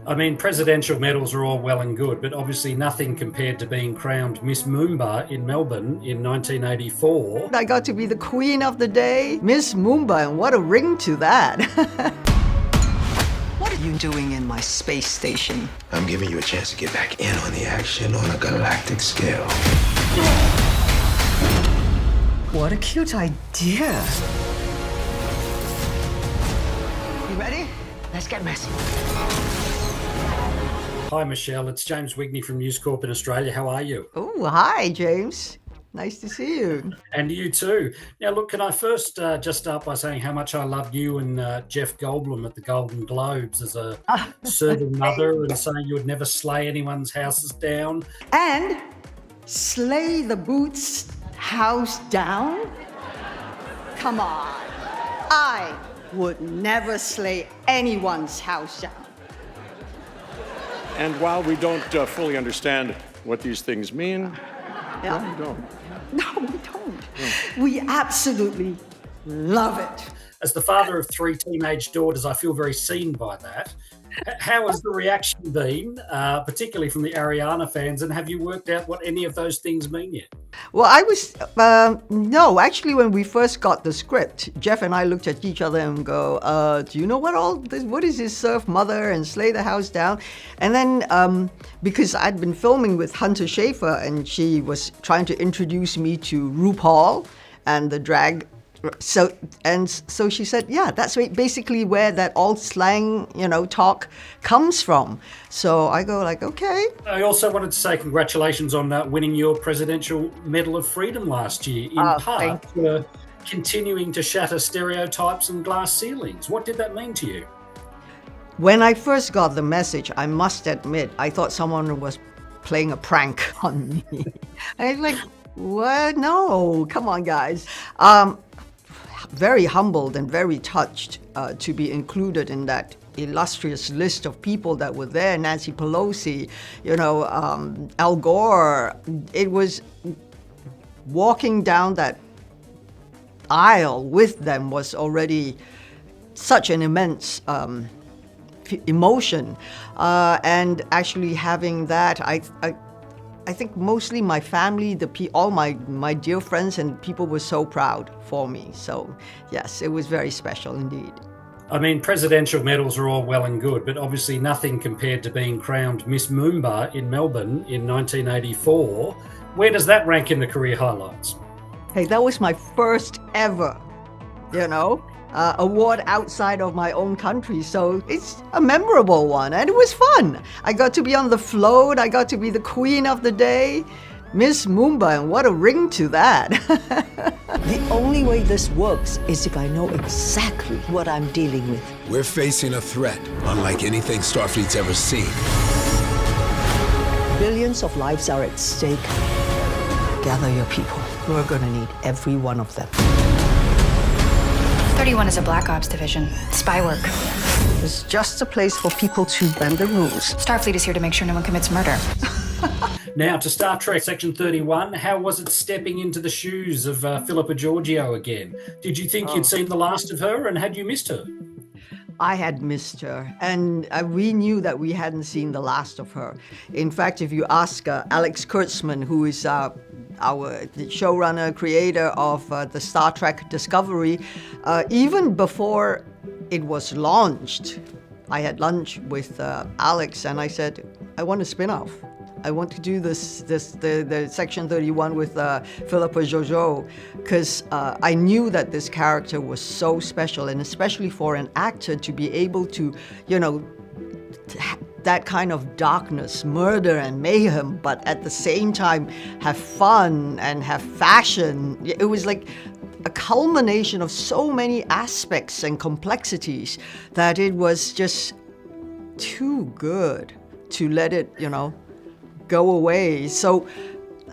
I mean, presidential medals are all well and good, but obviously nothing compared to being crowned Miss Moomba in Melbourne in 1984. I got to be the queen of the day, Miss Moomba, and what a ring to that. What are you doing in my space station? I'm giving you a chance to get back in on the action on a galactic scale. What a cute idea. You ready? Let's get messy. Hi, Michelle. It's James Wigney from News Corp in Australia. How are you? Oh, hi, James. Nice to see you. And you too. Now, look, can I first just start by saying how much I love you and Jeff Goldblum at the Golden Globes as a serving mother and saying you would never slay anyone's houses down. And slay the boots house down? Come on. I would never slay anyone's house down. And while we don't fully understand what these things mean, Yeah. we don't. No, we don't. We absolutely love it. As the father of 3 teenage daughters, I feel very seen by that. How has the reaction been, particularly from the Ariana fans, and have you worked out what any of those things mean yet? Well, no, actually, when we first got the script, Jeff and I looked at each other and go, do you know what is this surf mother and slay the house down? And then, because I'd been filming with Hunter Schafer and she was trying to introduce me to RuPaul and the drag. So she said, yeah, that's basically where that old slang, talk comes from. So I go like, okay. I also wanted to say congratulations on winning your Presidential Medal of Freedom last year, in part for continuing to shatter stereotypes and glass ceilings. What did that mean to you? When I first got the message, I must admit, I thought someone was playing a prank on me. I was like, what? No, come on, guys. Very humbled and very touched to be included in that illustrious list of people that were there. Nancy Pelosi, Al Gore. It was walking down that aisle with them was already such an immense emotion, and actually having that, I think mostly my family, all my dear friends and people were so proud for me. So yes, it was very special indeed. I mean, presidential medals are all well and good, but obviously nothing compared to being crowned Miss Moomba in Melbourne in 1984. Where does that rank in the career highlights? Hey, that was my first ever, award outside of my own country. So it's a memorable one and it was fun. I got to be on the float. I got to be the queen of the day, Miss Moomba, and what a ring to that. The only way this works is if I know exactly what I'm dealing with. We're facing a threat unlike anything Starfleet's ever seen. Billions of lives are at stake. Gather your people. We're gonna need every one of them. 31 is a Black Ops division. Spy work. It's just a place for people to bend the rules. Starfleet is here to make sure no one commits murder. Now, to Star Trek Section 31, how was it stepping into the shoes of Philippa Georgiou again? Did you think you'd seen the last of her, and had you missed her? I had missed her, and we knew that we hadn't seen the last of her. In fact, if you ask Alex Kurtzman, who is our showrunner, creator of the Star Trek Discovery, even before it was launched, I had lunch with Alex, and I said, I want a spin-off. I want to do the Section 31 with Philippa Georgiou, because I knew that this character was so special, and especially for an actor to be able to, that kind of darkness, murder and mayhem, but at the same time have fun and have fashion. It was like a culmination of so many aspects and complexities that it was just too good to let it, go away. So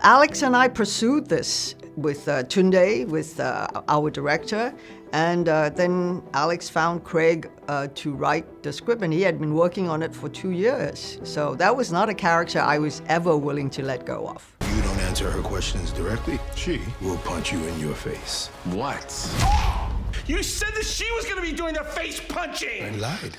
Alex and I pursued this with Tunde, with our director, and then Alex found Craig to write the script, and he had been working on it for 2 years. So that was not a character I was ever willing to let go of. You don't answer her questions directly, she will punch you in your face. What? You said that she was going to be doing the face punching! I lied.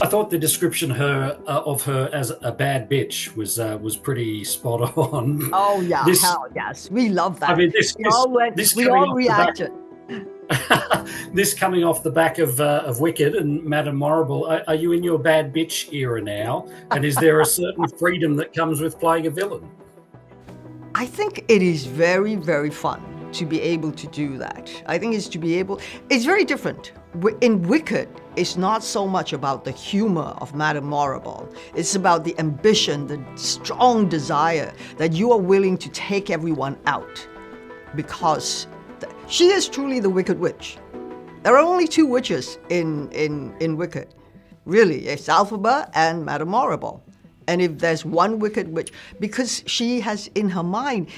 I thought the description of her as a bad bitch was pretty spot on. Oh yeah, This, hell yes, we love I that. mean, this We this all went, this we coming all off the back. reacted. This coming off the back of Wicked and Madame Morrible, are you in your bad bitch era now? And is there a certain freedom that comes with playing a villain? I think it is very, very fun to be able to do that. I think it's very different. In Wicked, it's not so much about the humor of Madame Morrible. It's about the ambition, the strong desire that you are willing to take everyone out because she is truly the Wicked Witch. There are only two witches in Wicked. Really, it's Elphaba and Madame Morrible. And if there's one wicked witch, because she has in her mind,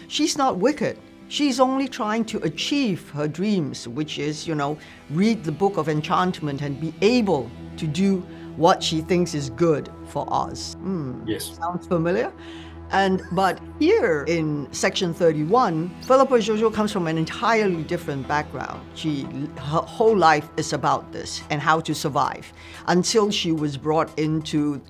she's not wicked. She's only trying to achieve her dreams, which is, read the book of enchantment and be able to do what she thinks is good for us. Yes. Sounds familiar? But here in section 31, Philippa Jojo comes from an entirely different background. Her whole life is about this and how to survive until she was brought into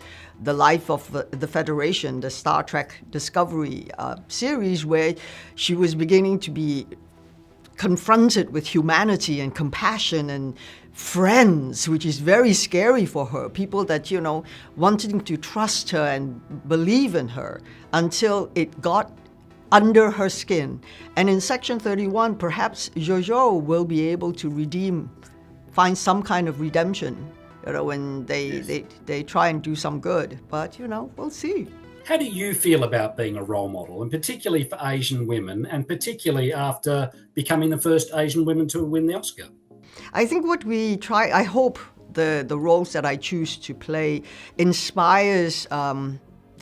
the life of the Federation, the Star Trek Discovery series, where she was beginning to be confronted with humanity and compassion and friends, which is very scary for her. People that, wanting to trust her and believe in her until it got under her skin. And in section 31, perhaps Jojo will be able to find some kind of redemption, when they try and do some good. But, we'll see. How do you feel about being a role model, and particularly for Asian women, and particularly after becoming the first Asian woman to win the Oscar? I think what we try, I hope the roles that I choose to play inspires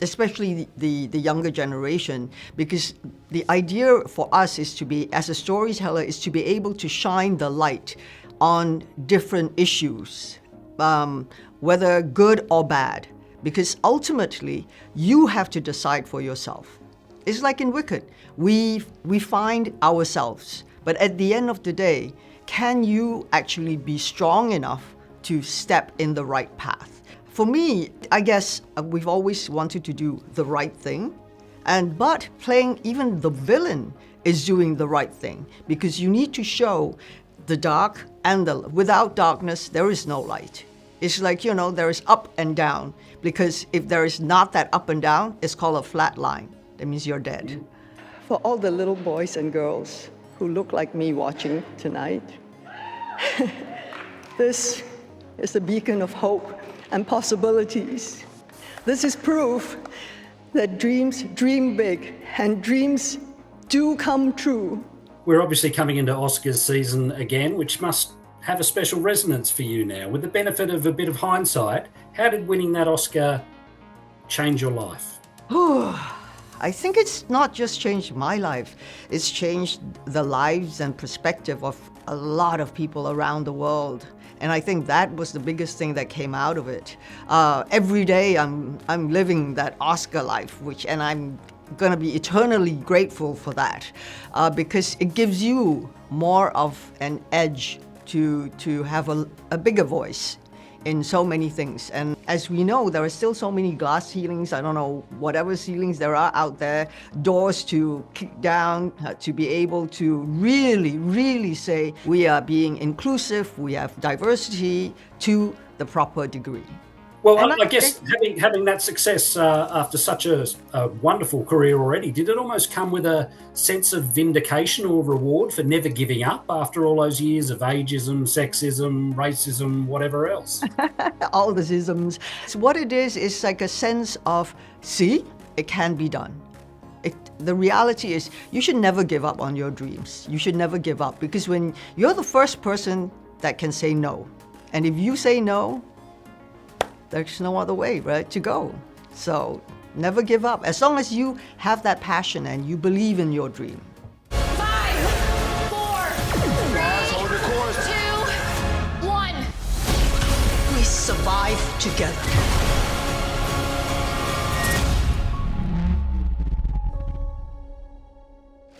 especially the younger generation, because the idea for us is to be, as a storyteller, is to be able to shine the light on different issues, whether good or bad, because ultimately you have to decide for yourself. It's like in Wicked, we find ourselves, but at the end of the day, can you actually be strong enough to step in the right path? For me, I guess we've always wanted to do the right thing, but playing even the villain is doing the right thing, because you need to show the dark and without darkness, there is no light. It's like, there is up and down, because if there is not that up and down, it's called a flat line. That means you're dead. For all the little boys and girls who look like me watching tonight, this is a beacon of hope and possibilities. This is proof that dreams dream big and dreams do come true. We're obviously coming into Oscars season again, which must have a special resonance for you now. With the benefit of a bit of hindsight, how did winning that Oscar change your life? I think it's not just changed my life, it's changed the lives and perspective of a lot of people around the world. And I think that was the biggest thing that came out of it. Every day I'm living that Oscar life, and I'm going to be eternally grateful for that, because it gives you more of an edge to have a bigger voice in so many things. And as we know, there are still so many glass ceilings, I don't know, whatever ceilings there are out there, doors to kick down, to be able to really, really say we are being inclusive, we have diversity to the proper degree. Well, I guess having that success after such a wonderful career already, did it almost come with a sense of vindication or reward for never giving up after all those years of ageism, sexism, racism, whatever else? All the isms. So what it is like a sense of, see, it can be done. The reality is you should never give up on your dreams. You should never give up, because when you're the first person that can say no, and if you say no, there's no other way, right, to go. So never give up. As long as you have that passion and you believe in your dream. 5, 4, 3, 2, 1. We survive together.